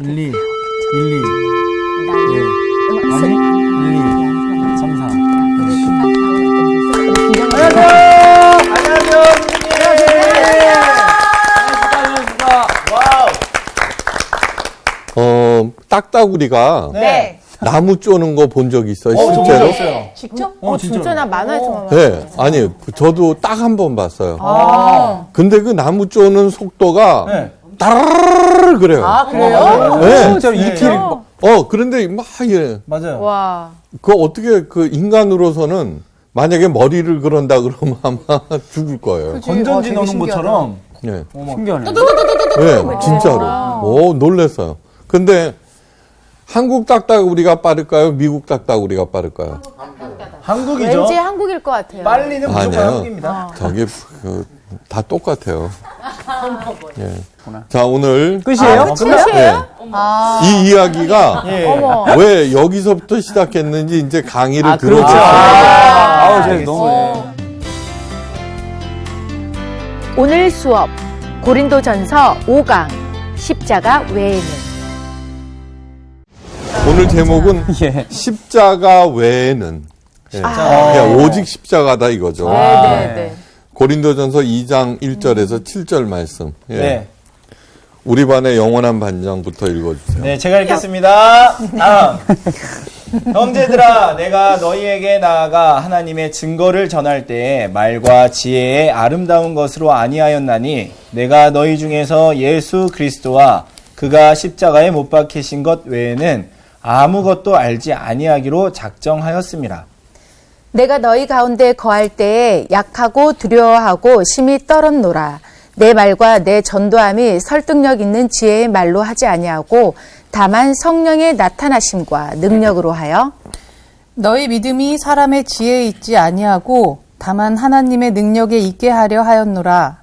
1, 2, 1, 2. 예. 아니, 1, 2, 3, 4. 안녕하세요. 안녕하세요. 안녕하십니까. 와우. 딱따구리가 네. 나무 쪼는 거 본 적 있어요? 저 실제로? 봤어요. 직접? 진짜로. 진짜 나 만화에서만 봤어. 네. 아니, 저도 딱 한 번 봤어요. 아. 근데 그 나무 쪼는 속도가 네. 따르르르 그래요. 아, 그래요? 네. 진짜로 이틀. 그런데 막, 예. 맞아요. 와. 그 어떻게 그 인간으로서는 만약에 머리를 그런다 그러면 아마 죽을 거예요. 건전지 넣는 것처럼. 네. 신기하네. 네, 진짜로. 놀랬어요. 근데 한국 딱따구리가 빠를까요? 미국 딱따구리가 빠를까요? 한국이죠. 왠지 한국일 것 같아요. 빨리는 무조건 아니에요. 한국입니다. 저게 다 똑같아요. 예. 자, 오늘 끝이에요? 끝이에요? 이 이야기가 예. 어머. 왜 여기서부터 시작했는지 이제 강의를 그렇죠. 들어보세요. 아우, 제가 너무. 오늘 수업 고린도전서 5강 십자가 외에는. 오늘 제목은 예. 십자가 외에는 예. 그냥 오직 십자가다 이거죠. 네. 고린도전서 2장 1절에서 7절 말씀. 예. 네. 우리 반의 영원한 반장부터 읽어주세요. 네, 제가 읽겠습니다. 형제들아, 내가 너희에게 나아가 하나님의 증거를 전할 때에 말과 지혜의 아름다운 것으로 아니하였나니 내가 너희 중에서 예수 그리스도와 그가 십자가에 못 박히신 것 외에는 아무것도 알지 아니하기로 작정하였습니다. 내가 너희 가운데 거할 때에 약하고 두려워하고 심히 떨었노라. 내 말과 내 전도함이 설득력 있는 지혜의 말로 하지 아니하고 다만 성령의 나타나심과 능력으로 하여 너희 믿음이 사람의 지혜에 있지 아니하고 다만 하나님의 능력에 있게 하려 하였노라.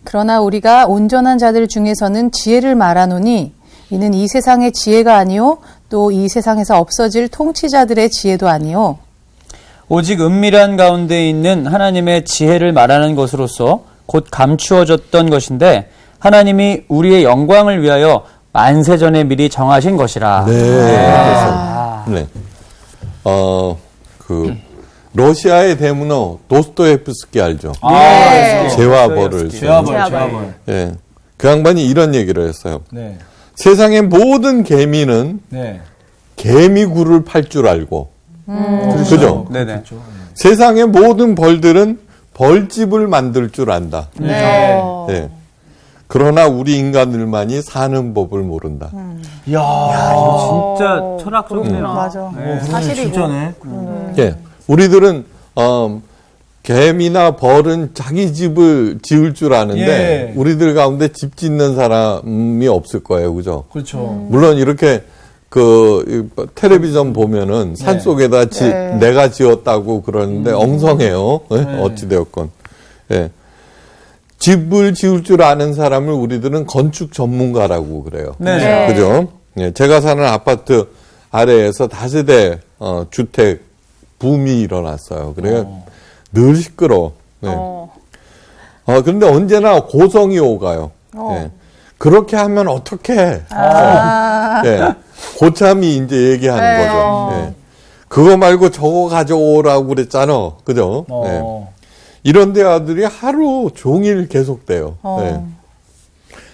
그러나 우리가 온전한 자들 중에서는 지혜를 말하노니 이는 이 세상의 지혜가 아니요 또 이 세상에서 없어질 통치자들의 지혜도 아니요 오직 은밀한 가운데 있는 하나님의 지혜를 말하는 것으로서 곧 감추어졌던 것인데 하나님이 우리의 영광을 위하여 만세전에 미리 정하신 것이라. 네. 러시아의 대문호 도스토옙스키 알죠? 죄와 벌을. 죄와벌. 예. 그 양반이 이런 얘기를 했어요. 네. 세상의 모든 개미는 네. 개미굴을 팔 줄 알고. 그죠? 네네. 세상의 모든 벌들은 벌집을 만들 줄 안다. 네. 예. 그러나 우리 인간들만이 사는 법을 모른다. 이야, 진짜 철학적이네요. 맞아. 사실이고. 진짜네. 예. 우리들은 개미나 벌은 자기 집을 지을 줄 아는데 예. 우리들 가운데 집 짓는 사람이 없을 거예요. 그죠? 그렇죠. 물론 이렇게 텔레비전 보면은 산속에다 내가 지었다고 그러는데 엉성해요. 예? 어찌되었건. 예. 집을 지을 줄 아는 사람을 우리들은 건축 전문가라고 그래요. 네. 그죠? 예. 제가 사는 아파트 아래에서 다세대 주택 붐이 일어났어요. 그래요. 늘 시끄러워. 네. 그런데 언제나 고성이 오가요. 예. 그렇게 하면 어떡해. 예. 고참이 이제 얘기하는 거죠. 예. 그거 말고 저거 가져오라고 그랬잖아. 그죠? 예. 이런 대화들이 하루 종일 계속돼요. 예.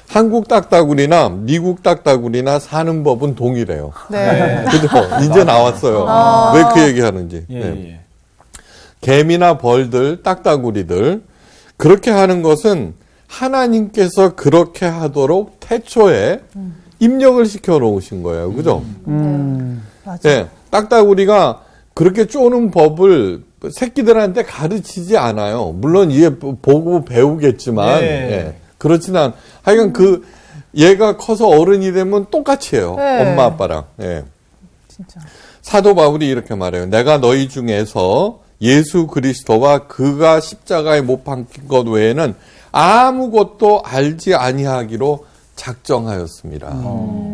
한국 딱따구리나 미국 딱따구리나 사는 법은 동일해요. 네. 그죠? 이제 나왔어요. 왜 그 얘기 하는지. 예, 예. 예. 개미나 벌들, 딱따구리들 그렇게 하는 것은 하나님께서 그렇게 하도록 태초에 입력을 시켜 놓으신 거예요. 그죠? 맞아. 예. 딱따구리가 그렇게 쪼는 법을 새끼들한테 가르치지 않아요. 물론 얘 보고 배우겠지만 예. 그렇지는 하여간 얘가 커서 어른이 되면 똑같이 해요. 엄마 아빠랑. 예. 진짜. 사도 바울이 이렇게 말해요. 내가 너희 중에서 예수 그리스도와 그가 십자가에 못 박힌 것 외에는 아무것도 알지 아니하기로 작정하였습니다.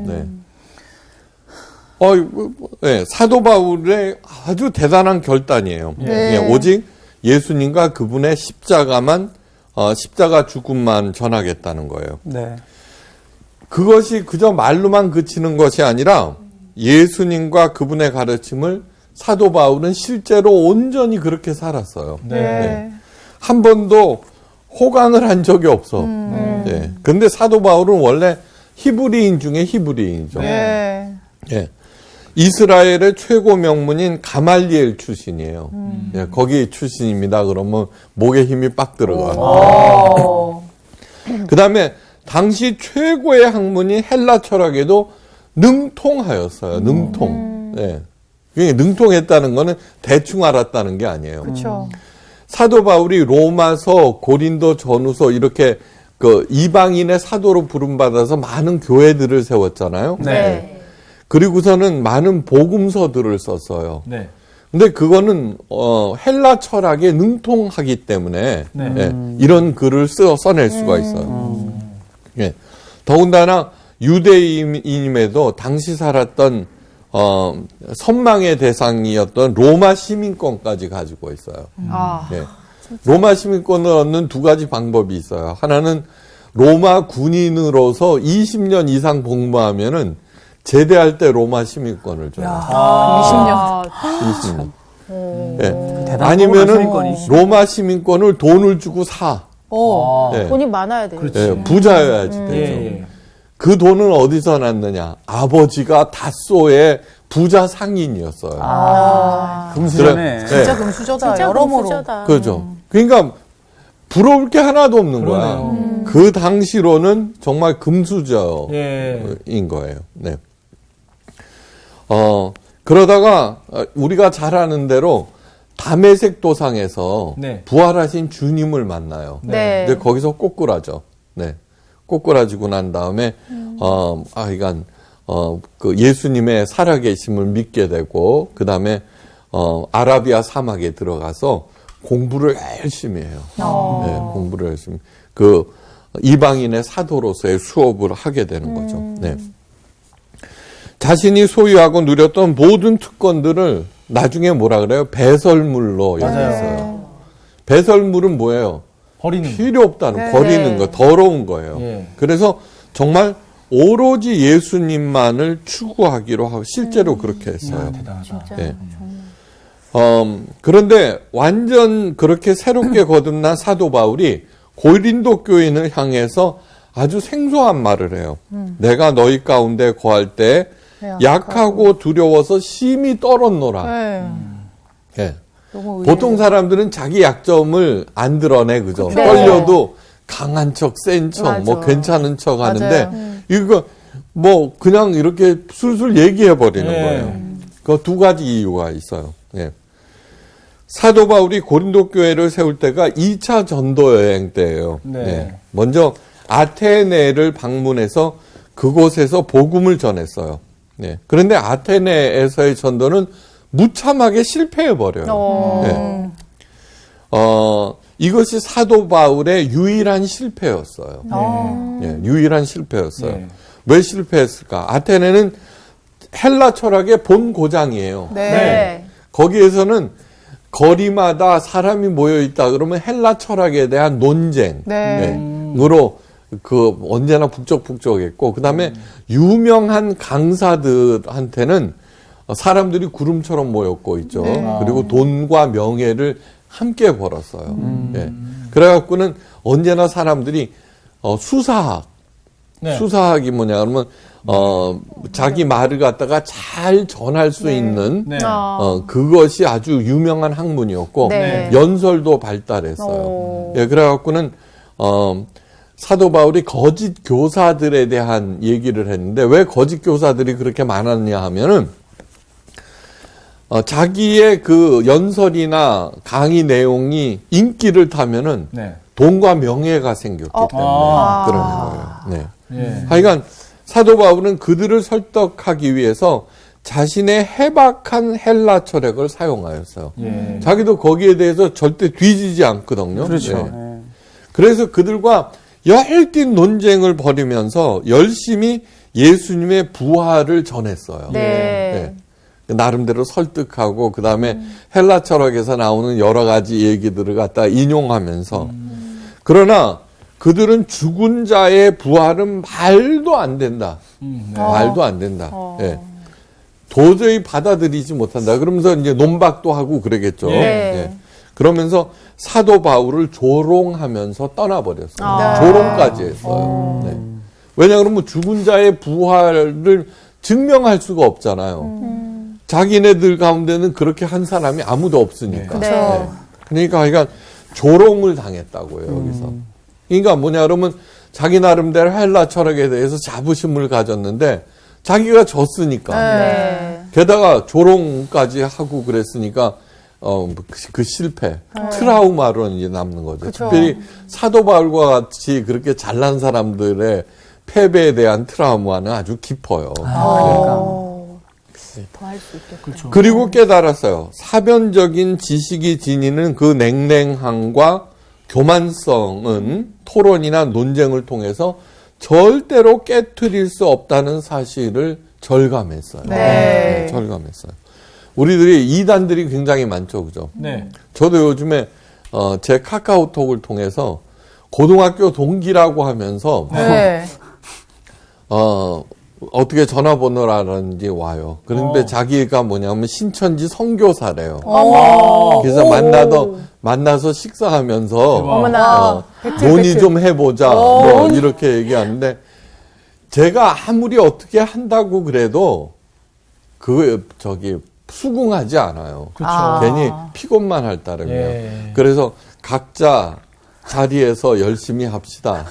네. 네, 사도 바울의 아주 대단한 결단이에요. 네, 오직 예수님과 그분의 십자가 죽음만 전하겠다는 거예요. 네. 그것이 그저 말로만 그치는 것이 아니라 예수님과 그분의 가르침을 사도 바울은 실제로 온전히 그렇게 살았어요. 네. 한 번도 호강을 한 적이 없어. 네. 근데 사도 바울은 원래 히브리인 중에 히브리인이죠. 네. 예. 이스라엘의 최고 명문인 가말리엘 출신이에요. 예, 거기 출신입니다. 그러면 목에 힘이 빡 들어가. 그 다음에 당시 최고의 학문인 헬라 철학에도 능통하였어요. 능통. 예. 그게 능통했다는 거는 대충 알았다는 게 아니에요. 그렇죠. 사도 바울이 로마서, 고린도 전후서 이렇게 그 이방인의 사도로 부름받아서 많은 교회들을 세웠잖아요. 네. 그리고서는 많은 복음서들을 썼어요. 네. 근데 그거는 헬라 철학에 능통하기 때문에 네. 예, 이런 글을 써낼 수가 있어요. 예. 더군다나 유대인임에도 당시 살았던 선망의 대상이었던 로마 시민권까지 가지고 있어요. 예. 로마 시민권을 얻는 두 가지 방법이 있어요. 하나는 로마 군인으로서 20년 이상 복무하면은 제대할 때 로마 시민권을 줘요. 20년. 예. 대단한 아니면은 시민권이. 로마 시민권을 돈을 주고 사. 예. 돈이 많아야 돼요. 예, 부자여야지 되죠. 예. 그 돈은 어디서 났느냐? 아버지가 다소의 부자 상인이었어요. 금수저네. 그래. 진짜 네. 금수저다. 진짜 여러모로. 금수저다. 그렇죠. 그러니까 부러울 게 하나도 없는 거야. 그 당시로는 정말 금수저인 예. 거예요. 네. 그러다가 우리가 잘 아는 대로 담에색 도상에서 네. 부활하신 주님을 만나요. 네. 근데 거기서 꼬꾸라져. 네. 꼬꾸라지고 난 다음에 그러니까 그 예수님의 살아계심을 믿게 되고 그다음에 아라비아 사막에 들어가서 공부를 열심히 해요. 네, 공부를 열심히 그 이방인의 사도로서의 수업을 하게 되는 거죠. 네. 자신이 소유하고 누렸던 모든 특권들을 나중에 뭐라 그래요? 배설물로 여겼어요. 배설물은 뭐예요? 버리는 거. 필요 없다는 버리는 거, 더러운 거예요. 예. 그래서 정말 오로지 예수님만을 추구하기로 하고 실제로 그렇게 했어요. 대단하다. 예. 그런데 완전 그렇게 새롭게 거듭난 사도 바울이 고린도 교인을 향해서 아주 생소한 말을 해요. 내가 너희 가운데 거할 때 약하고 두려워서 심히 떨었노라. 네. 예. 너무 보통 사람들은 자기 약점을 안 드러내, 그죠? 네. 떨려도 강한 척, 센 척, 뭐 맞아. 괜찮은 척 하는데, 맞아요. 이거 뭐 그냥 이렇게 술술 얘기해 버리는 예. 거예요. 그 두 가지 이유가 있어요. 예. 사도 바울이 고린도 교회를 세울 때가 2차 전도 여행 때예요. 네. 예. 먼저 아테네를 방문해서 그곳에서 복음을 전했어요. 예. 그런데 아테네에서의 전도는 무참하게 실패해 버려요. 예. 이것이 사도 바울의 유일한 실패였어요. 예, 유일한 실패였어요. 네. 왜 실패했을까? 아테네는 헬라 철학의 본 고장이에요. 네. 거기에서는 거리마다 사람이 모여 있다 그러면 헬라 철학에 대한 논쟁으로 그 언제나 북적북적했고 그다음에 유명한 강사들한테는 사람들이 구름처럼 모였고 있죠. 그리고 돈과 명예를 함께 벌었어요. 예. 그래갖고는 언제나 사람들이 수사학, 네. 수사학이 뭐냐 그러면 자기 말을 갖다가 잘 전할 수 있는 네. 그것이 아주 유명한 학문이었고 네. 연설도 발달했어요. 예, 그래갖고는 사도 바울이 거짓 교사들에 대한 얘기를 했는데 왜 거짓 교사들이 그렇게 많았냐 하면은 자기의 그 연설이나 강의 내용이 인기를 타면은 네. 돈과 명예가 생겼기 때문에 그러는 거예요. 네. 예. 하여간 사도 바울은 그들을 설득하기 위해서 자신의 해박한 헬라 철학을 사용하였어요. 예. 자기도 거기에 대해서 절대 뒤지지 않거든요. 그렇죠. 네. 그래서 그들과 열띤 논쟁을 벌이면서 열심히 예수님의 부활을 전했어요. 네. 나름대로 설득하고 그 다음에 헬라 철학에서 나오는 여러 가지 얘기들을 갖다 인용하면서 그러나 그들은 죽은 자의 부활은 말도 안 된다. 말도 안 된다. 예. 도저히 받아들이지 못한다. 그러면서 이제 논박도 하고 그러겠죠. 네. 예. 그러면서 사도 바울을 조롱하면서 떠나버렸어요. 네. 조롱까지 했어요. 네. 왜냐 그러면 죽은 자의 부활을 증명할 수가 없잖아요. 자기네들 가운데는 그렇게 한 사람이 아무도 없으니까. 네. 네. 그러니까 조롱을 당했다고요, 여기서. 그러니까 뭐냐 그러면 자기 나름대로 헬라 철학에 대해서 자부심을 가졌는데 자기가 졌으니까. 네. 게다가 조롱까지 하고 그랬으니까 그 실패, 트라우마로 이제 남는 거죠. 그쵸. 특별히 사도 바울과 같이 그렇게 잘난 사람들의 패배에 대한 트라우마는 아주 깊어요. 더할 수 있겠군요. 그리고 깨달았어요. 사변적인 지식이 지니는 그 냉랭함과 교만성은 토론이나 논쟁을 통해서 절대로 깨트릴 수 없다는 사실을 절감했어요. 네. 절감했어요. 우리들이 이단들이 굉장히 많죠, 그죠? 네. 저도 요즘에 제 카카오톡을 통해서 고등학교 동기라고 하면서 네. 어떻게 전화번호라든지 와요. 그런데 자기가 뭐냐면 신천지 선교사래요. 그래서 만나서 식사하면서 어머나. 논의 좀 해보자. 뭐 이렇게 얘기하는데 제가 아무리 어떻게 한다고 그래도 수긍하지 않아요. 괜히 픽업만 할 따름이에요. 예. 그래서 각자 자리에서 열심히 합시다.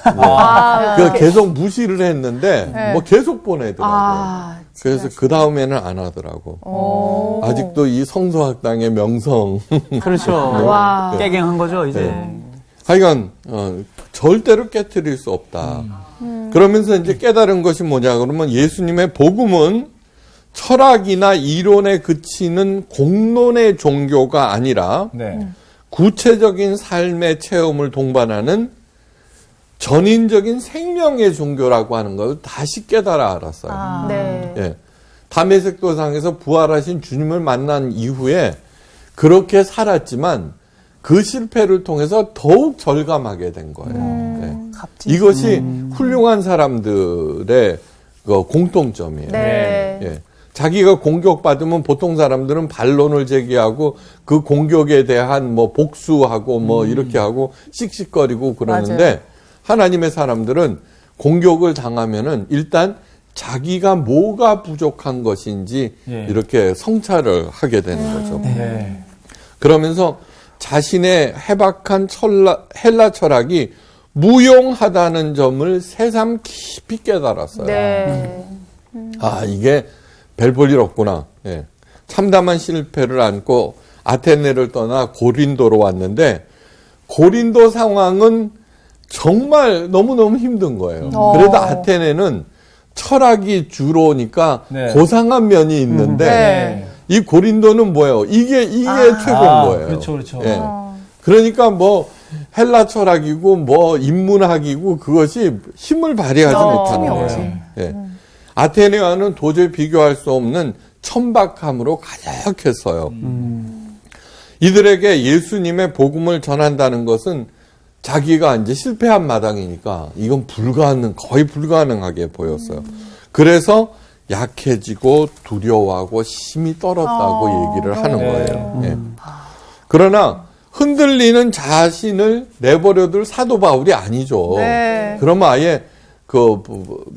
그 계속 무시를 했는데 뭐 계속 보내더라고요. 그래서 그 다음에는 안 하더라고. 아직도 이 성서학당의 명성. 그렇죠. 와. 깨갱한 거죠, 이제. 네. 하여간 절대로 깨트릴 수 없다. 그러면서 이제 깨달은 것이 뭐냐 그러면 예수님의 복음은 철학이나 이론에 그치는 공론의 종교가 아니라 네. 구체적인 삶의 체험을 동반하는 전인적인 생명의 종교라고 하는 것을 다시 깨달아 알았어요. 네. 예. 담에색도상에서 부활하신 주님을 만난 이후에 그렇게 살았지만 그 실패를 통해서 더욱 절감하게 된 거예요. 예. 이것이 훌륭한 사람들의 그 공통점이에요. 네. 예. 자기가 공격받으면 보통 사람들은 반론을 제기하고 그 공격에 대한 뭐 복수하고 뭐 이렇게 하고 씩씩거리고 그러는데 맞아요. 하나님의 사람들은 공격을 당하면은 일단 자기가 뭐가 부족한 것인지 예. 이렇게 성찰을 하게 되는 거죠. 네. 그러면서 자신의 해박한 헬라 철학이 무용하다는 점을 새삼 깊이 깨달았어요. 네. 아, 이게 별 볼 일 없구나. 예. 참담한 실패를 안고 아테네를 떠나 고린도로 왔는데 고린도 상황은 정말 너무너무 힘든 거예요. 그래도 아테네는 철학이 주로니까 네. 고상한 면이 있는데 네. 이 고린도는 뭐예요? 이게 최고인 거예요. 그렇죠, 그렇죠. 예. 그러니까 뭐 헬라 철학이고 뭐 인문학이고 그것이 힘을 발휘하지 못하는 거예요. 예. 아테네와는 도저히 비교할 수 없는 천박함으로 가득했어요. 이들에게 예수님의 복음을 전한다는 것은 자기가 이제 실패한 마당이니까 이건 거의 불가능하게 보였어요. 그래서 약해지고 두려워하고 힘이 떨었다고 얘기를 하는 거예요. 예. 그러나 흔들리는 자신을 내버려둘 사도 바울이 아니죠. 네. 그러면 아예 그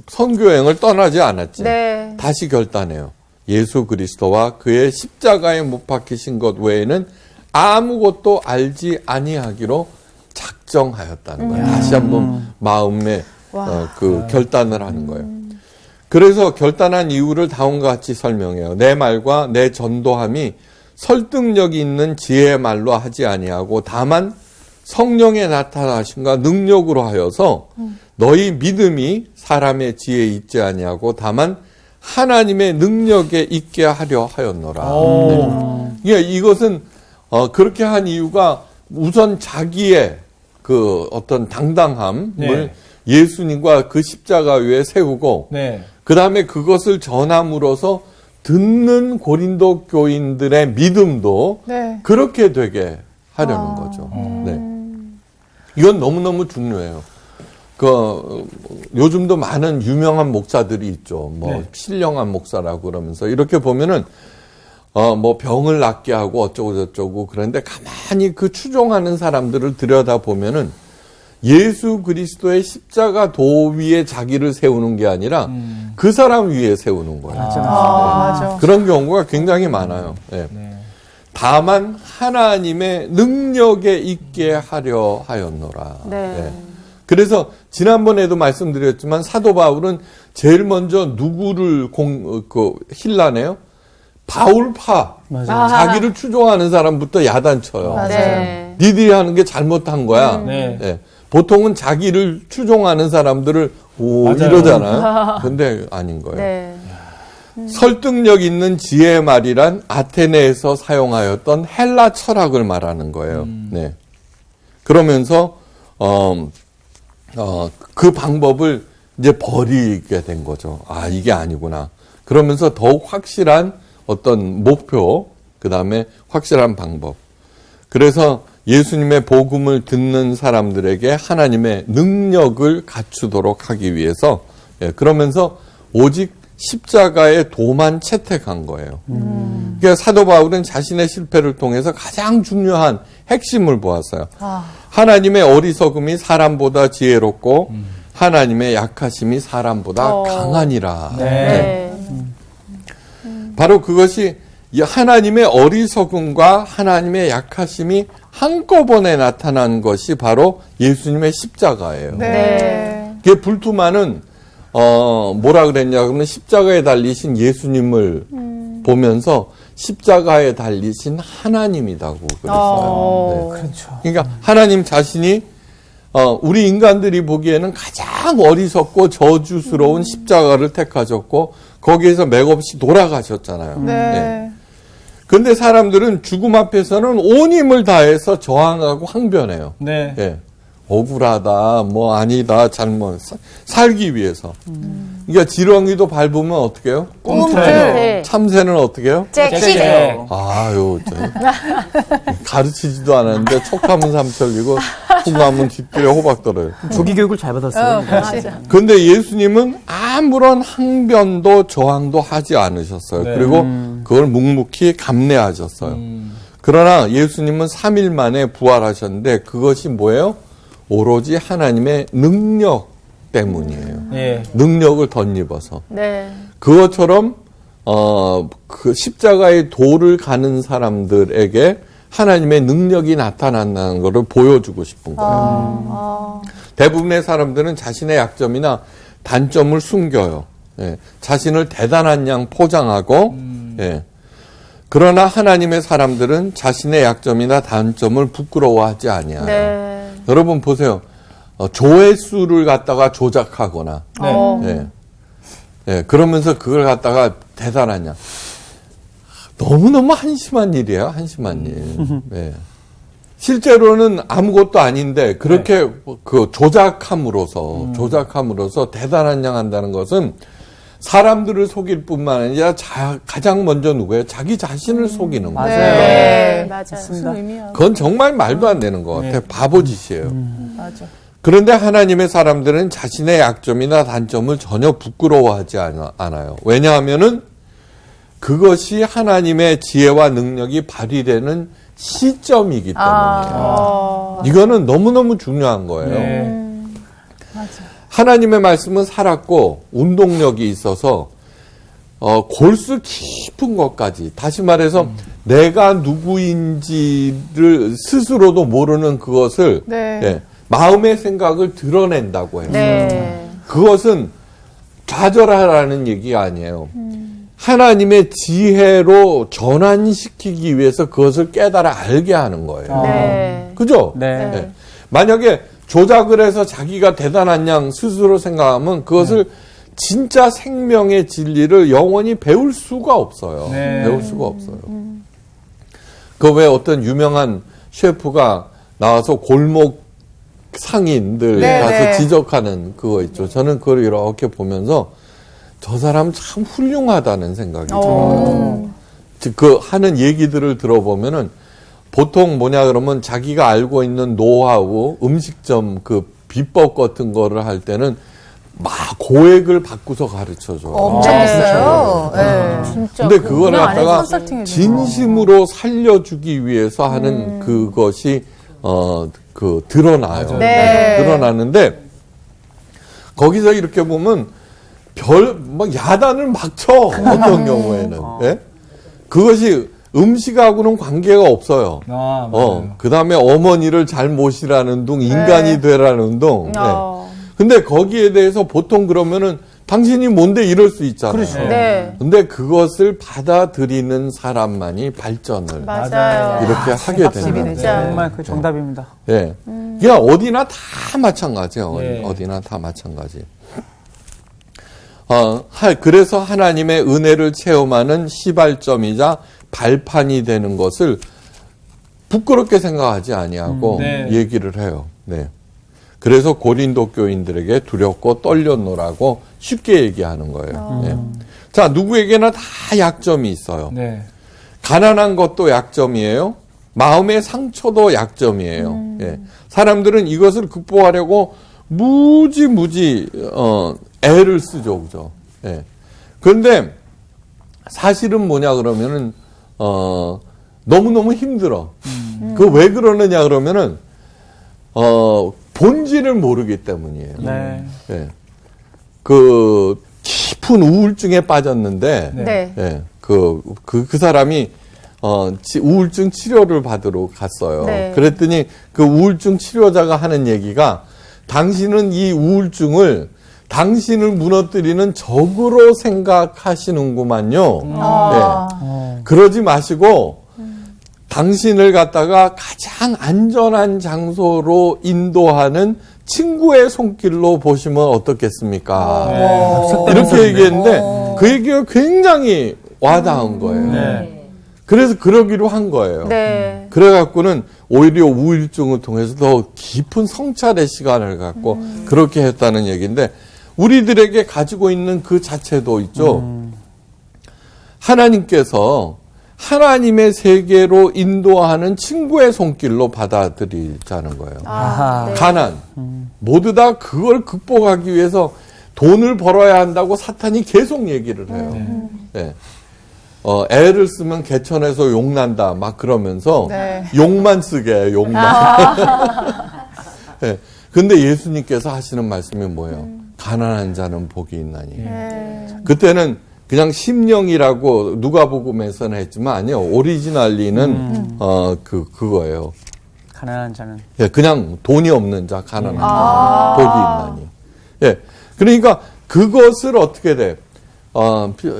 선교 여행을 떠나지 않았지. 네. 다시 결단해요. 예수 그리스도와 그의 십자가에 못 박히신 것 외에는 아무것도 알지 아니하기로 작정하였다는 거예요. 다시 한번 마음에 그 결단을 하는 거예요. 그래서 결단한 이유를 다음과 같이 설명해요. 내 말과 내 전도함이 설득력이 있는 지혜의 말로 하지 아니하고 다만 성령의 나타나심과 능력으로 하여서 너희 믿음이 사람의 지혜에 있지 아니하고 다만 하나님의 능력에 있게 하려 하였노라. 네. 이것은 그렇게 한 이유가 우선 자기의 그 어떤 당당함을 네. 예수님과 그 십자가 위에 세우고 네. 그 다음에 그것을 전함으로써 듣는 고린도 교인들의 믿음도 네. 그렇게 되게 하려는 거죠. 네. 이건 너무너무 중요해요. 요즘도 많은 유명한 목사들이 있죠. 뭐 네. 신령한 목사라고 그러면서 이렇게 보면은 뭐 병을 낫게 하고 어쩌고 저쩌고 그런데 가만히 그 추종하는 사람들을 들여다 보면은 예수 그리스도의 십자가 도 위에 자기를 세우는 게 아니라 그 사람 위에 세우는 거예요. 맞아. 그런 경우가 굉장히 많아요. 예. 네. 다만 하나님의 능력에 있게 하려 하였노라. 네. 예. 그래서 지난번에도 말씀드렸지만 사도 바울은 제일 먼저 누구를 힐라네요? 바울파. 자기를 추종하는 사람부터 야단쳐요. 네. 니들이 하는 게 잘못한 거야. 네. 예. 보통은 자기를 추종하는 사람들을 맞아요. 이러잖아요. 근데 아닌 거예요. 네. 설득력 있는 지혜의 말이란 아테네에서 사용하였던 헬라 철학을 말하는 거예요. 네. 그러면서 그 방법을 이제 버리게 된 거죠. 아, 이게 아니구나. 그러면서 더욱 확실한 어떤 목표, 그 다음에 확실한 방법. 그래서 예수님의 복음을 듣는 사람들에게 하나님의 능력을 갖추도록 하기 위해서, 예, 그러면서 오직 십자가의 도만 채택한 거예요. 그러니까 사도 바울은 자신의 실패를 통해서 가장 중요한 핵심을 보았어요. 하나님의 어리석음이 사람보다 지혜롭고 하나님의 약하심이 사람보다 강하니라. 네. 바로 그것이 이 하나님의 어리석음과 하나님의 약하심이 한꺼번에 나타난 것이 바로 예수님의 십자가예요. 네. 그게 불투만은 뭐라 그랬냐 그러면 십자가에 달리신 예수님을 보면서 십자가에 달리신 하나님이라고 그랬어요. 네. 그렇죠. 그러니까 하나님 자신이 우리 인간들이 보기에는 가장 어리석고 저주스러운 십자가를 택하셨고 거기에서 맥없이 돌아가셨잖아요. 네. 근데 사람들은 죽음 앞에서는 온 힘을 다해서 저항하고 항변해요. 네. 예. 억울하다, 뭐 아니다, 잘못 살기 위해서. 그러니까 지렁이도 밟으면 어떻게 해요? 네. 참새는 어떻게 해요? 잭. 아유, 가르치지도 않았는데 촉하면 삼천리고 훅하면 뒷뜰에 호박 떨어요. 조기 교육을 잘 받았어요. 근데 예수님은 아무런 항변도 저항도 하지 않으셨어요. 네. 그리고 그걸 묵묵히 감내하셨어요. 그러나 예수님은 3일 만에 부활하셨는데 그것이 뭐예요? 오로지 하나님의 능력 때문이에요. 예. 능력을 덧입어서. 네. 그것처럼 그 십자가의 도를 가는 사람들에게 하나님의 능력이 나타난다는 것을 보여주고 싶은 거예요. 대부분의 사람들은 자신의 약점이나 단점을 숨겨요. 예. 자신을 대단한 양 포장하고, 예. 그러나 하나님의 사람들은 자신의 약점이나 단점을 부끄러워하지 아니하요. 네. 여러분 보세요. 조회수를 갖다가 조작하거나, 네. 예. 예. 그러면서 그걸 갖다가 대단한 양. 너무너무 한심한 일이에요. 한심한 일. 예. 실제로는 아무것도 아닌데 그렇게 그 조작함으로써 대단한 양 한다는 것은 사람들을 속일 뿐만 아니라 가장 먼저 누구예요? 자기 자신을 속이는 거예요. 네. 맞아요. 무슨 의미야? 그건 정말 말도 안 되는 것 같아요. 바보짓이에요. 맞아. 그런데 하나님의 사람들은 자신의 약점이나 단점을 전혀 부끄러워하지 않아요. 왜냐하면은 그것이 하나님의 지혜와 능력이 발휘되는 시점이기 때문이에요. 이거는 너무너무 중요한 거예요. 네. 하나님의 말씀은 살았고 운동력이 있어서 골수 깊은 것까지 다시 말해서 내가 누구인지를 스스로도 모르는 그것을 네. 예, 마음의 생각을 드러낸다고 해요. 네. 그것은 좌절하라는 얘기가 아니에요. 하나님의 지혜로 전환시키기 위해서 그것을 깨달아 알게 하는 거예요. 네. 그죠? 네. 예. 만약에 조작을 해서 자기가 대단한 양 스스로 생각하면 그것을 진짜 생명의 진리를 영원히 배울 수가 없어요. 네. 배울 수가 없어요. 그 왜 어떤 유명한 셰프가 나와서 골목 상인들 네, 가서 네. 지적하는 그거 있죠. 저는 그걸 이렇게 보면서 저 사람 참 훌륭하다는 생각이 들어요. 즉, 그 하는 얘기들을 들어보면은 보통 뭐냐 그러면 자기가 알고 있는 노하우, 음식점 그 비법 같은 거를 할 때는 막 고액을 받고서 가르쳐줘요. 엄청 비싸요. 네. 진짜. 근데 그걸 그냥 안에 갖다가 컨설팅 해주는 진심으로 살려주기 위해서 하는 그것이 드러나요. 네. 드러나는데 거기서 이렇게 보면 막 야단을 막 쳐. 어떤 경우에는. 예? 그것이 음식하고는 관계가 없어요. 아, 맞아요. 그 다음에 어머니를 잘 모시라는 둥, 인간이 되라는 둥. 네. 근데 거기에 대해서 보통 그러면은 당신이 뭔데 이럴 수 있잖아요. 그렇죠. 네. 근데 그것을 받아들이는 사람만이 발전을 맞아요. 이렇게 하게 되는 거예요. 진짜. 정말 그 정답입니다. 예. 그냥 어디나 다 마찬가지예요. 예. 어디나 다 마찬가지. 그래서 하나님의 은혜를 체험하는 시발점이자 발판이 되는 것을 부끄럽게 생각하지 아니하고 네. 얘기를 해요. 네. 그래서 고린도 교인들에게 두렵고 떨렸노라고 쉽게 얘기하는 거예요. 네. 자, 누구에게나 다 약점이 있어요. 네. 가난한 것도 약점이에요. 마음의 상처도 약점이에요. 예. 사람들은 이것을 극복하려고 무지 애를 쓰죠, 그죠? 예. 그런데 사실은 뭐냐 그러면은 너무너무 힘들어. 그 왜 그러느냐 그러면은 본질을 모르기 때문이에요. 네. 예. 그 깊은 우울증에 빠졌는데 네. 예. 그 사람이 우울증 치료를 받으러 갔어요. 네. 그랬더니 그 우울증 치료자가 하는 얘기가 당신은 이 우울증을 당신을 무너뜨리는 적으로 생각하시는구만요. 예. 그러지 마시고 당신을 갖다가 가장 안전한 장소로 인도하는 친구의 손길로 보시면 어떻겠습니까? 이렇게 얘기했는데 그 얘기가 굉장히 와닿은 거예요. 네. 그래서 그러기로 한 거예요. 네. 그래갖고는 오히려 우울증을 통해서 더 깊은 성찰의 시간을 갖고 그렇게 했다는 얘기인데 우리들에게 가지고 있는 그 자체도 있죠. 하나님께서 하나님의 세계로 인도하는 친구의 손길로 받아들이자는 거예요. 아하. 가난. 모두 다 그걸 극복하기 위해서 돈을 벌어야 한다고 사탄이 계속 얘기를 해요. 네. 애를 쓰면 개천에서 욕난다 막 그러면서 네. 욕만 쓰게 해요, 욕만. 네. 근데 예수님께서 하시는 말씀이 뭐예요? 가난한 자는 복이 있나니. 그때는 그냥 심령이라고 누가복음에서는 했지만 아니요. 오리지널리는 그거예요. 가난한 자는. 예, 그냥 돈이 없는 자, 가난한 자, 복이 있나니. 예, 그러니까 그것을 어떻게 돼?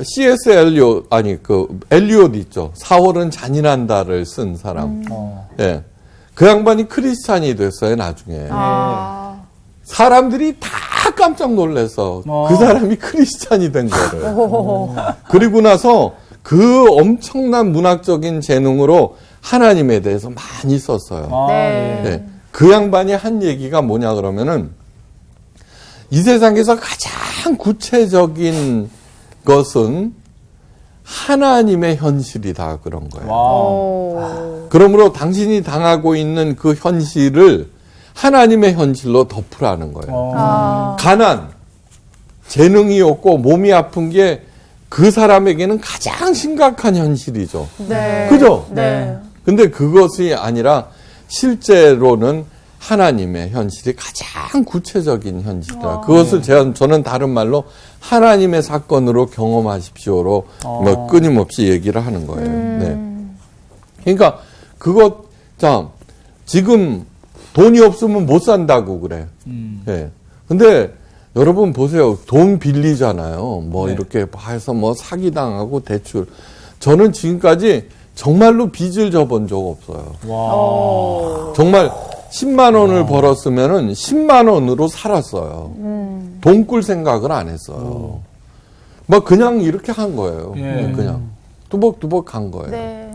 C.S. 엘리엇 있죠. 4월은 잔인한다를 쓴 사람. 예, 그 양반이 크리스찬이 됐어요, 나중에. 사람들이 다 깜짝 놀라서 그 사람이 크리스찬이 된 거를. 그리고 나서 그 엄청난 문학적인 재능으로 하나님에 대해서 많이 썼어요. 네. 네. 그 양반이 한 얘기가 뭐냐 그러면은 이 세상에서 가장 구체적인 것은 하나님의 현실이다 그런 거예요. 그러므로 당신이 당하고 있는 그 현실을 하나님의 현실로 덮으라는 거예요. 가난, 재능이 없고 몸이 아픈 게 그 사람에게는 가장 심각한 현실이죠. 네. 그죠? 네. 근데 그것이 아니라 실제로는 하나님의 현실이 가장 구체적인 현실이다. 그것을 저는 다른 말로 하나님의 사건으로 경험하십시오로 뭐 끊임없이 얘기를 하는 거예요. 네. 그러니까 지금 돈이 없으면 못 산다고 그래. 네. 근데 여러분 보세요. 돈 빌리잖아요. 뭐 네. 이렇게 해서 뭐 사기당하고 대출. 저는 지금까지 정말로 빚을 져본 적 없어요. 정말 10만 원을 벌었으면은 10만 원으로 살았어요. 돈 꿀 생각을 안 했어요. 막 그냥 이렇게 한 거예요. 예. 그냥 뚜벅뚜벅 간 거예요. 네.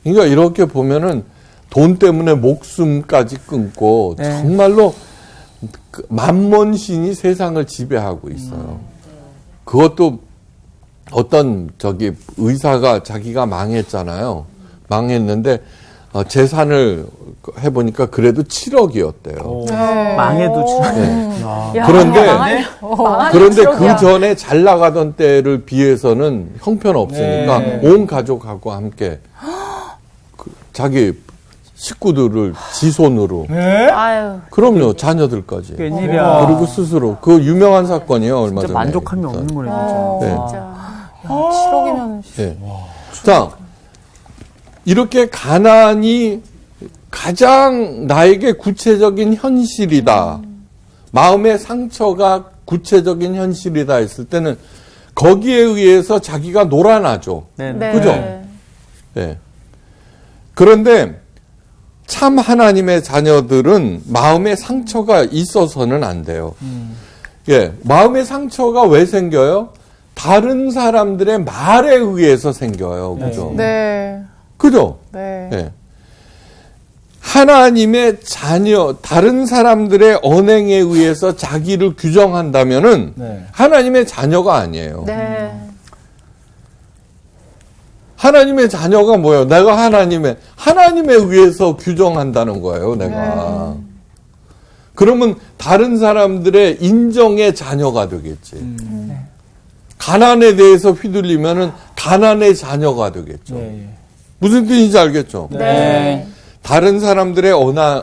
그러니까 이렇게 보면은 돈 때문에 목숨까지 끊고 네. 정말로 만몬신이 세상을 지배하고 있어요. 그것도 어떤 의사가 자기가 망했잖아요. 망했는데 재산을 해보니까 그래도 7억이었대요. 망해도 참. 네. 야, 그런데 망하네. 그런데 망하네, 그 전에 잘 나가던 때를 비해서는 형편없으니까 네. 온 가족하고 함께 자기 식구들을 지손으로 네? 아유. 그럼요 자녀들까지 웬일이야. 그리고 스스로 그 유명한 사건이에요 얼마 진짜 전에. 만족함이 없는 거네, 진짜. 네. 진짜. 7억이면 네. 자 이렇게 가난이 가장 나에게 구체적인 현실이다. 마음의 상처가 구체적인 현실이다 했을 때는 거기에 의해서 자기가 놀아나죠. 네. 네. 그죠? 예. 그런데 참 하나님의 자녀들은 마음의 상처가 있어서는 안 돼요. 예. 마음의 상처가 왜 생겨요? 다른 사람들의 말에 의해서 생겨요. 그죠? 네. 그죠? 네. 예. 하나님의 자녀, 다른 사람들의 언행에 의해서 자기를 규정한다면은 네. 하나님의 자녀가 아니에요. 네. 하나님의 자녀가 뭐예요? 내가 하나님에 의해서 규정한다는 거예요, 내가. 그러면 다른 사람들의 인정의 자녀가 되겠지. 가난에 대해서 휘둘리면은 가난의 자녀가 되겠죠. 네. 무슨 뜻인지 알겠죠? 네. 다른 사람들의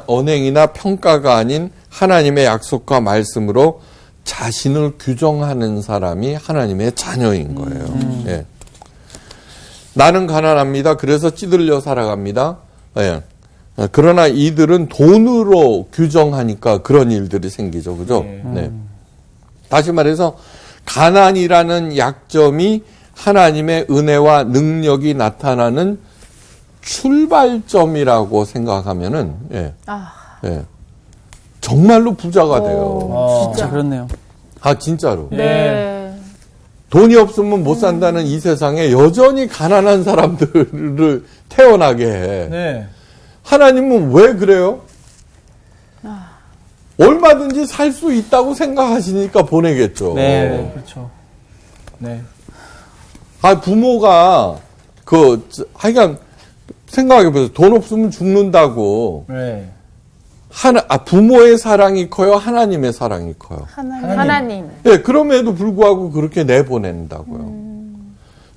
언행이나 평가가 아닌 하나님의 약속과 말씀으로 자신을 규정하는 사람이 하나님의 자녀인 거예요. 예. 나는 가난합니다. 그래서 찌들려 살아갑니다. 예. 그러나 이들은 돈으로 규정하니까 그런 일들이 생기죠. 그죠? 네. 다시 말해서 가난이라는 약점이 하나님의 은혜와 능력이 나타나는 출발점이라고 생각하면은 예. 예. 정말로 부자가 돼요. 진짜 그렇네요. 아 진짜로. 네. 돈이 없으면 못 산다는 이 세상에 여전히 가난한 사람들을 태어나게 해. 네. 하나님은 왜 그래요? 얼마든지 살 수 있다고 생각하시니까 보내겠죠. 네. 그렇죠. 네. 아 부모가 하여간 생각해보세요. 돈 없으면 죽는다고. 네. 부모의 사랑이 커요? 하나님의 사랑이 커요? 하나님. 예, 그럼에도 불구하고 그렇게 내보낸다고요.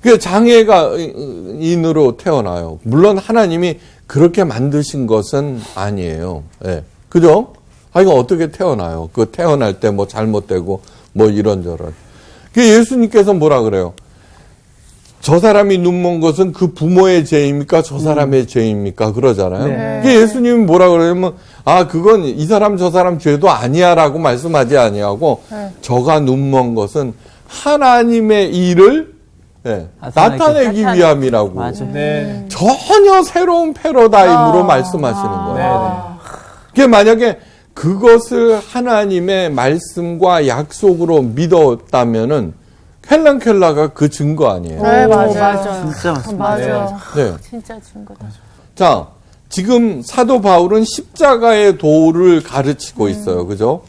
그 장애가 인으로 태어나요. 물론 하나님이 그렇게 만드신 것은 아니에요. 예. 그죠? 이거 어떻게 태어나요? 그 태어날 때 뭐 잘못되고 뭐 이런저런. 그 예수님께서 뭐라 그래요? 저 사람이 눈먼 것은 그 부모의 죄입니까? 저 사람의 죄입니까? 그러잖아요. 네. 그 예수님이 뭐라 그러냐면, 그건 이 사람 저 사람 죄도 아니야 라고 말씀하지 아니하고, 저가 눈먼 것은 하나님의 일을 나타내기 위함이라고. 맞아. 네. 전혀 새로운 패러다임으로 말씀하시는 거예요. 네. 그게 만약에 그것을 하나님의 말씀과 약속으로 믿었다면은 켈랑켈라가 그 증거 아니에요. 네, 맞아요. 맞아요. 진짜 맞습니다. 맞아요. 네. 진짜 증거다. 자, 지금 사도 바울은 십자가의 도를 가르치고 있어요. 그죠?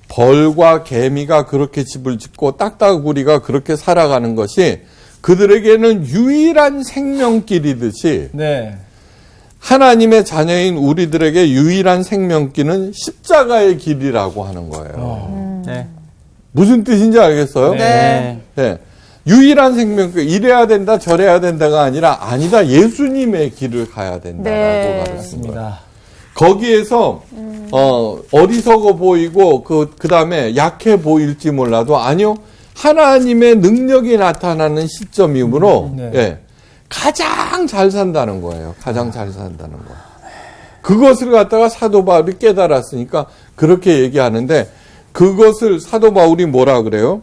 벌과 개미가 그렇게 집을 짓고 딱따구리가 그렇게 살아가는 것이 그들에게는 유일한 생명길이듯이 네. 하나님의 자녀인 우리들에게 유일한 생명길은 십자가의 길이라고 하는 거예요. 네. 무슨 뜻인지 알겠어요? 네. 네. 유일한 생명길, 이래야 된다, 저래야 된다가 아니다, 예수님의 길을 가야 된다라고 네. 가르칩니다. 맞습니다. 거기에서, 어리석어 보이고, 그 다음에 약해 보일지 몰라도, 아니요, 하나님의 능력이 나타나는 시점이므로, 네. 예, 가장 잘 산다는 거예요. 가장 잘 산다는 거. 그것을 갖다가 사도 바울이 깨달았으니까 그렇게 얘기하는데, 그것을 사도 바울이 뭐라 그래요?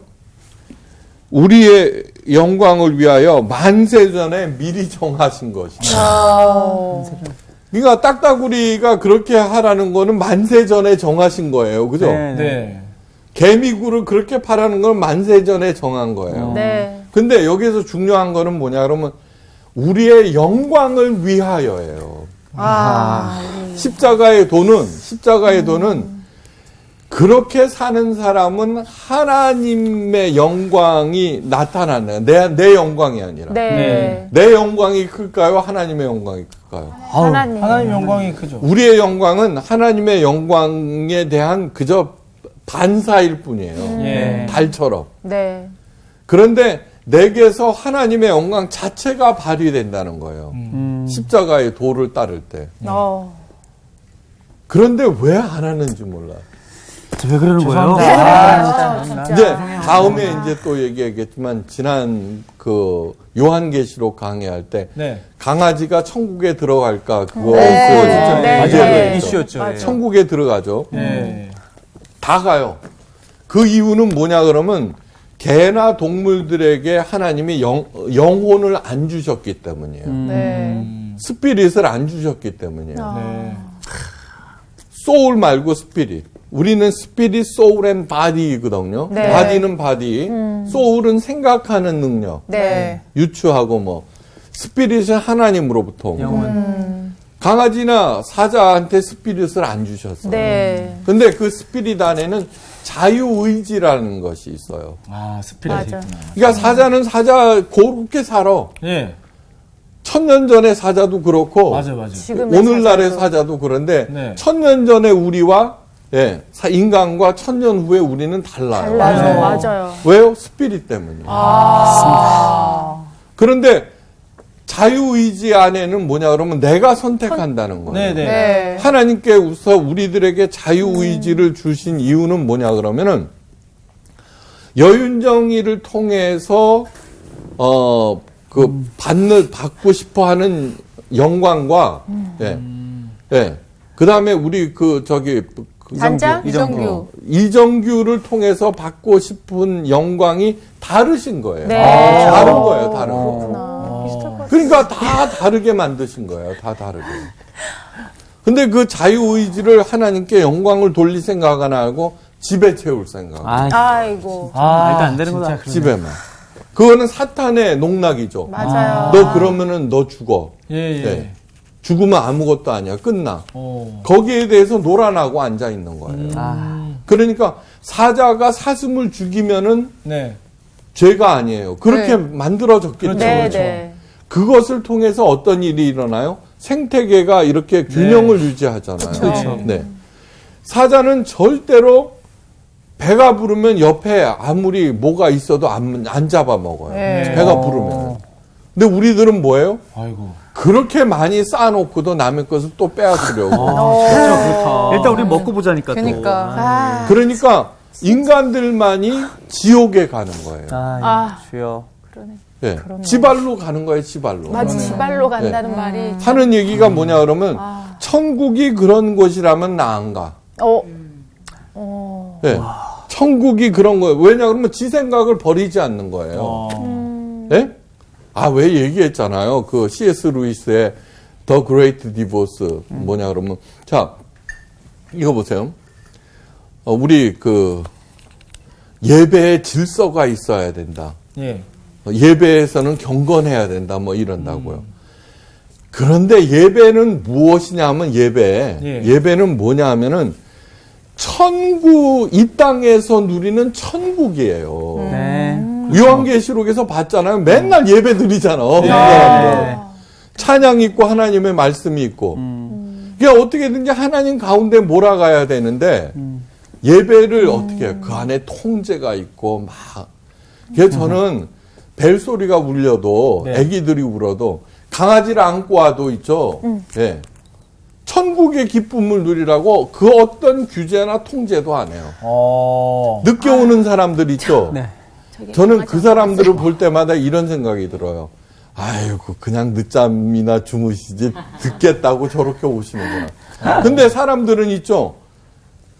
우리의 영광을 위하여 만세전에 미리 정하신 것이다. 그러니까 딱따구리가 그렇게 하라는 거는 만세전에 정하신 거예요. 그죠? 네. 네. 개미굴을 그렇게 파라는 건 만세전에 정한 거예요. 네. 근데 여기서 중요한 거는 뭐냐 그러면 우리의 영광을 위하여예요. 십자가의 도는 그렇게 사는 사람은 하나님의 영광이 나타나는 내 영광이 아니라 네. 내 영광이 클까요? 하나님의 영광이 클까요? 하나님. 하나님 영광이 크죠. 우리의 영광은 하나님의 영광에 대한 그저 반사일 뿐이에요. 예. 달처럼. 네. 그런데 내게서 하나님의 영광 자체가 발휘된다는 거예요. 십자가의 도를 따를 때. 그런데 왜 안 하는지 몰라. 왜 그러는 거예요? 진짜. 이제 다음에 이제 또 얘기하겠지만 지난 그 요한계시록 강의할 때 네. 강아지가 천국에 들어갈까 그거 네. 네. 문제가 네. 있죠. 이슈였죠. 맞아요. 예. 천국에 들어가죠. 네. 다 가요. 그 이유는 뭐냐 그러면 개나 동물들에게 하나님이 영혼을 안 주셨기 때문이에요. 네. 스피릿을 안 주셨기 때문이에요. 네. 소울 말고 스피릿. 우리는 스피릿, 소울 앤 바디거든요. 네. 바디는 바디, 소울은 생각하는 능력, 네. 유추하고 뭐. 스피릿은 하나님으로부터 온 영혼. 강아지나 사자한테 스피릿을 안 주셨어요. 네. 근데 그 스피릿 안에는 자유의지라는 것이 있어요. 아, 스피릿이 맞아. 있구나. 그러니까 사자는 사자 그렇게 살아. 예. 1000년 전의 사자도 그렇고 맞아, 맞아. 지금의 오늘날의 사자도. 사자도 그런데 네. 1000년 전의 우리와 인간과 1000년 후에 우리는 달라요. 달라요. 맞아요. 맞아요. 왜요? 스피릿 때문이에요. 그런데 자유의지 안에는 뭐냐 그러면 내가 선택한다는 거예요. 네, 네. 네. 하나님께서 우리들에게 자유의지를 주신 이유는 뭐냐 그러면은 여윤정이를 통해서 받고 싶어 하는 영광과 그 다음에 우리 단장? 이정규를 통해서 받고 싶은 영광이 다르신 거예요. 네. 다른 거예요, 다른 거. 비슷할 것 같아요. 그러니까 다 다르게 만드신 거예요. 다 다르게. 근데 그 자유의지를 하나님께 영광을 돌릴 생각 안 하고 집에 채울 생각. 아이고. 말도 안 되는 거다. 집에만. 그거는 사탄의 농락이죠. 맞아요. 너 그러면은 너 죽어. 예, 예. 네. 죽으면 아무것도 아니야. 끝나. 오. 거기에 대해서 노란하고 앉아 있는 거예요. 그러니까 사자가 사슴을 죽이면은 네. 죄가 아니에요. 그렇게 네. 만들어졌기 그렇죠, 때문에. 네, 그렇죠. 네. 그것을 통해서 어떤 일이 일어나요? 생태계가 이렇게 균형을 유지하잖아요. 그렇죠. 네. 사자는 절대로 배가 부르면 옆에 아무리 뭐가 있어도 안 잡아먹어요. 네. 배가 부르면. 근데 우리들은 뭐예요? 아이고. 그렇게 많이 쌓아놓고도 남의 것을 또 빼앗으려고. 그렇다. 일단 우리 먹고 보자니까 또. 그러니까. 그러니까 인간들만이 지옥에 가는 거예요. 주여. 예. 지발로 가는 거예요, 지발로. 맞아. 지발로 간다는 말이. 하는 얘기가 뭐냐 그러면 천국이 그런 곳이라면 나 안 가. 예. 천국이 그런 거예요. 왜냐 그러면 지 생각을 버리지 않는 거예요. 예? 왜 얘기했잖아요. 그 C.S. 루이스의 The Great Divorce 뭐냐 그러면 자 이거 보세요. 우리 예배에 질서가 있어야 된다. 예. 예배에서는 경건해야 된다. 뭐 이런다고요. 그런데 예배는 무엇이냐면 예배는 뭐냐 하면은 이 땅에서 누리는 천국이에요. 네. 요한계시록에서 봤잖아요. 맨날 예배 드리잖아. 네. 찬양 있고 하나님의 말씀이 있고. 그러니까 어떻게든지 하나님 가운데 몰아가야 되는데 예배를 어떻게 해요? 그 안에 통제가 있고 막. 그래서 저는 벨소리가 울려도 네. 애기들이 울어도 강아지를 안고 와도 있죠. 예. 천국의 기쁨을 누리라고 그 어떤 규제나 통제도 안 해요. 늦게 오는 사람들 있죠. 네. 저는 그 사람들을 볼 때마다 이런 생각이 들어요. 아이고 그냥 늦잠이나 주무시지 듣겠다고 저렇게 오시는구나. 근데 사람들은 있죠.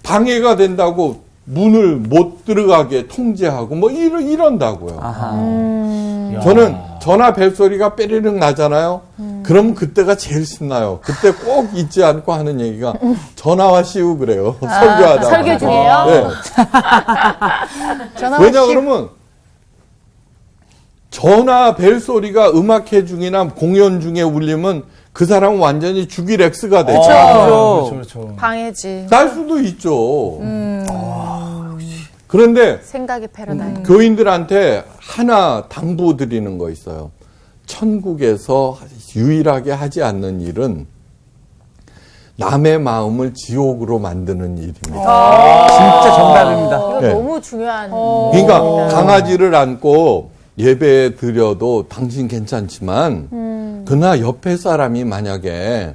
방해가 된다고 문을 못 들어가게 통제하고 뭐 이런다고요. 저는 전화 벨소리가 빼르륵 나잖아요. 그럼 그때가 제일 신나요. 그때 꼭 잊지 않고 하는 얘기가 전화와 시우 그래요. 설교하다가. 설교 중에요? 네. 왜냐 그러면 전화 벨소리가 음악회 중이나 공연 중에 울리면 그 사람은 완전히 죽일 X가 되죠. 그렇죠. 방해지. 날 수도 있죠. 그런데 생각의 패러다임. 교인들한테 하나 당부드리는 거 있어요. 천국에서 유일하게 하지 않는 일은 남의 마음을 지옥으로 만드는 일입니다. 진짜 정답입니다. 이거 네. 너무 중요한. 그러니까 강아지를 안고 예배 드려도 당신 괜찮지만 그러나 옆에 사람이 만약에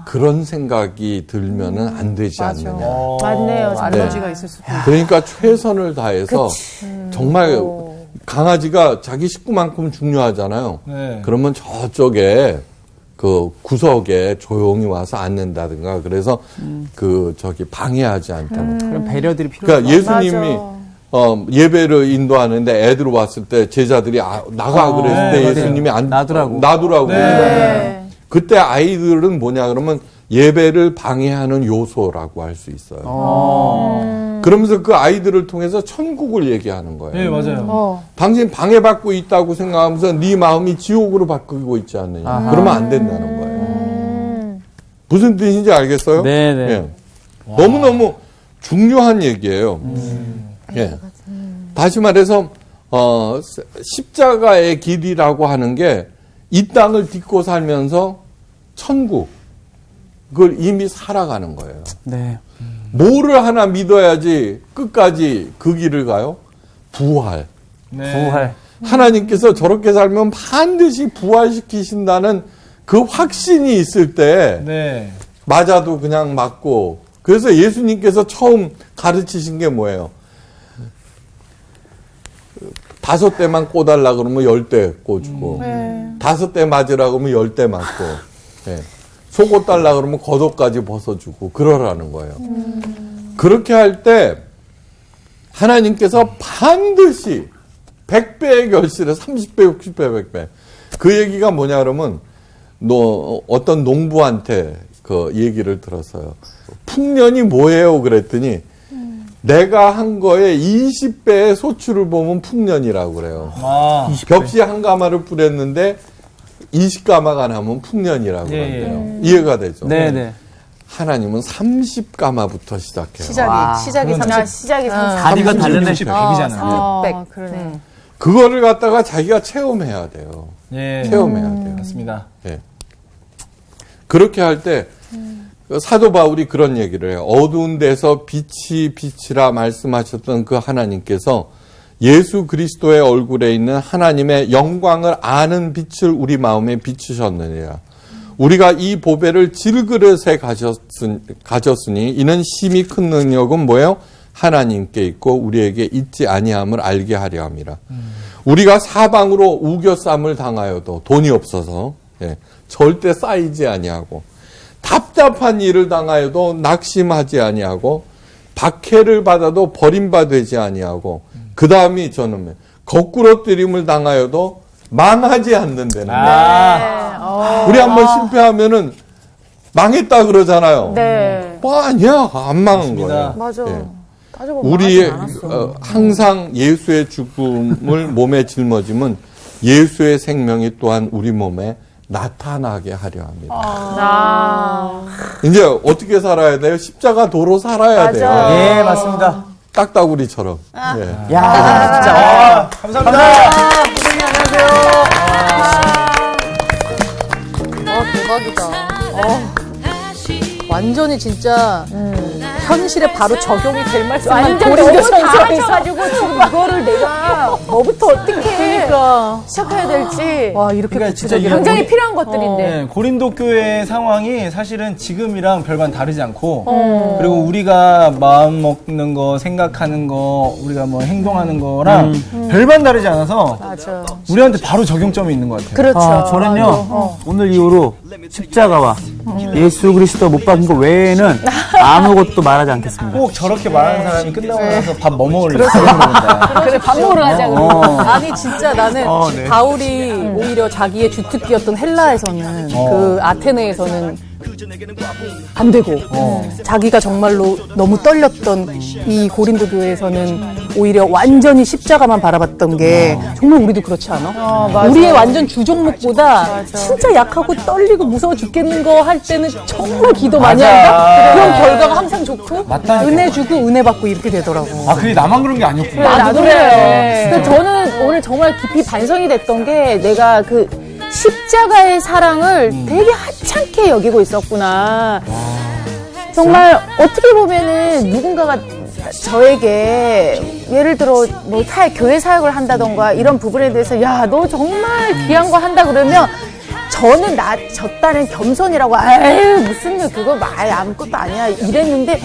그런 생각이 들면은 안 되지 않느냐. 맞네요. 알러지가 있을 수도 있고. 그러니까 최선을 다해서 정말 강아지가 자기 식구만큼 중요하잖아요. 네. 그러면 저쪽에 그 구석에 조용히 와서 앉는다든가 그래서 방해하지 않다고. 그런 배려들이 필요하죠. 그러니까 예수님이 예배를 인도하는데 애들 왔을 때 제자들이 나가 그랬을 때 네, 예수님이 놔두라고. 네. 그때 아이들은 뭐냐 그러면 예배를 방해하는 요소라고 할 수 있어요. 그러면서 그 아이들을 통해서 천국을 얘기하는 거예요. 네, 맞아요. 당신 방해받고 있다고 생각하면서 네 마음이 지옥으로 바뀌고 있지 않느냐. 그러면 안 된다는 거예요. 무슨 뜻인지 알겠어요? 네네. 예. 너무너무 중요한 얘기예요. 예. 다시 말해서 십자가의 길이라고 하는 게 이 땅을 딛고 살면서 천국 그걸 이미 살아가는 거예요. 네. 뭐를 하나 믿어야지 끝까지 그 길을 가요? 부활. 네. 부활. 하나님께서 저렇게 살면 반드시 부활시키신다는 그 확신이 있을 때 네. 맞아도 그냥 맞고 그래서 예수님께서 처음 가르치신 게 뭐예요? 5대만 꽂달라 그러면 10대 꽂고 5대 맞으라 그러면 10대 맞고 예. 속옷 달라 그러면 겉옷까지 벗어주고 그러라는 거예요. 그렇게 할 때 하나님께서 반드시 100배의 결실을 30배, 60배, 100배. 그 얘기가 뭐냐 그러면 어떤 농부한테 그 얘기를 들었어요. 풍년이 뭐예요? 그랬더니 내가 한 거에 20배의 소출을 보면 풍년이라고 그래요. 벽시 한 가마를 뿌렸는데 20가마가 나면 풍년이라고 그런대요. 이해가 되죠? 네네. 하나님은 30가마부터 시작해요. 시작이 30. 다리가 다르네. 60, 100이잖아요. 600. 그러네. 그거를 갖다가 자기가 체험해야 돼요. 예. 체험해야 돼요. 맞습니다. 예. 그렇게 할 때 사도 바울이 그런 얘기를 해요. 어두운 데서 빛이라 말씀하셨던 그 하나님께서 예수 그리스도의 얼굴에 있는 하나님의 영광을 아는 빛을 우리 마음에 비추셨느니라. 우리가 이 보배를 질그릇에 가졌으니 이는 심히 큰 능력은 뭐예요? 하나님께 있고 우리에게 있지 아니함을 알게 하려 함이라. 우리가 사방으로 우겨쌈을 당하여도 돈이 없어서 절대 쌓이지 아니하고 답답한 일을 당하여도 낙심하지 아니하고 박해를 받아도 버림받지 아니하고 그 다음이 저는 거꾸로 뜨림을 당하여도 망하지 않는다는 거예요. 우리 한번 실패하면은 망했다 그러잖아요. 네. 뭐 아니야 안 망한 거예요. 맞아. 예. 따져보면 우리의 항상 예수의 죽음을 몸에 짊어지면 예수의 생명이 또한 우리 몸에 나타나게 하려 합니다. 이제 어떻게 살아야 돼요? 십자가 도로 살아야 돼요. 예, 맞습니다. 딱따구리처럼. 예. 야, 진짜. 감사합니다. 대박이다. 완전히 진짜 현실에 바로 적용이 될 말씀만 완전 고린도 너무 다 전서에서. 하셔가지고 지금 이거를 내가 뭐부터 어떻게 그러니까 시작해야 될지 와 이렇게 그러니까 진짜 구체적이라. 굉장히 필요한 것들인데. 네, 고린도 교회의 상황이 사실은 지금이랑 별반 다르지 않고 그리고 우리가 마음 먹는 거, 생각하는 거, 우리가 뭐 행동하는 거랑 별반 다르지 않아서 맞아. 우리한테 바로 적용점이 있는 것 같아요. 그렇죠. 저는요, 오늘 이후로 십자가와 예수 그리스도 못 박은 거 외에는 아무것도 말하지 않겠습니다. 꼭 저렇게 말하는 사람이 끝나고 나서 밥 뭐 먹을래? 그런다. 그래 밥 먹으러 가자고. 아니 진짜 나는 네. 바울이 오히려 자기의 주특기였던 헬라에서는 그 아테네에서는 안 되고 자기가 정말로 너무 떨렸던 이 고린도 교회에서는 오히려 완전히 십자가만 바라봤던 게 정말 우리도 그렇지 않아? 맞아. 우리의 완전 주종목보다 진짜 약하고 떨리고 무서워 죽겠는 거 할 때는 정말 기도 많이 한다? 그런 결과가 항상 좋고 은혜 주고 은혜 받고 이렇게 되더라고. 아, 그게 나만 그런 게 아니었구나. 나도 그래요. 근데 저는 오늘 정말 깊이 반성이 됐던 게 내가 그 십자가의 사랑을 되게 하찮게 여기고 있었구나. 정말 어떻게 보면은 누군가가 저에게 예를 들어 뭐 교회 사역을 한다던가 이런 부분에 대해서 야, 너 정말 귀한 거 한다 그러면 저는 졌다는 겸손이라고 아유 무슨 일 그거 말 아무것도 아니야 이랬는데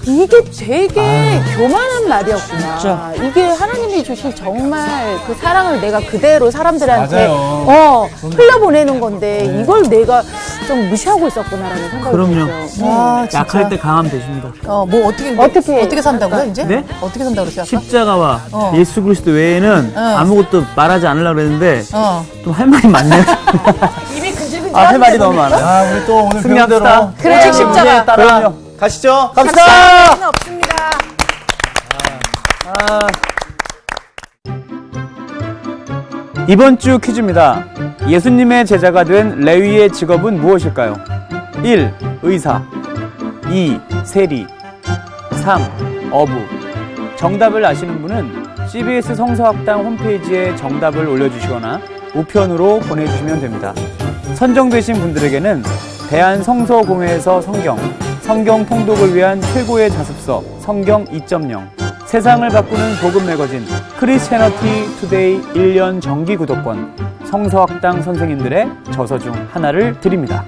이게 되게 교만한 말이었구나. 진짜. 이게 하나님이 주신 정말 그 사랑을 내가 그대로 사람들한테 맞아요. 흘려보내는 건데 이걸 내가 좀 무시하고 있었구나라는 생각이 그럼요. 들었어요. 와, 진짜. 약할 때 강하면 되십니다. 뭐 어떻게 산다고요, 이제? 네? 어떻게 산다고 그랬어요, 아까? 십자가와 예수 그리스도 외에는 아무것도 말하지 않으려고 그랬는데 좀 할 말이 많네요. 입이 근질근질 할 말이 너무 많아요. 아, 우리 또 오늘 배운 대로 승리합시다. 그래, 십자가. 그럼요. 가시죠. 갑시다. 없습니다. 이번 주 퀴즈입니다. 예수님의 제자가 된 레위의 직업은 무엇일까요? 1. 의사 2. 세리 3. 어부 정답을 아시는 분은 CBS 성서학당 홈페이지에 정답을 올려주시거나 우편으로 보내주시면 됩니다. 선정되신 분들에게는 대한성서공회에서 성경 통독을 위한 최고의 자습서 성경 2.0 세상을 바꾸는 복음 매거진 크리스채너티 투데이 1년 정기 구독권 성서학당 선생님들의 저서 중 하나를 드립니다.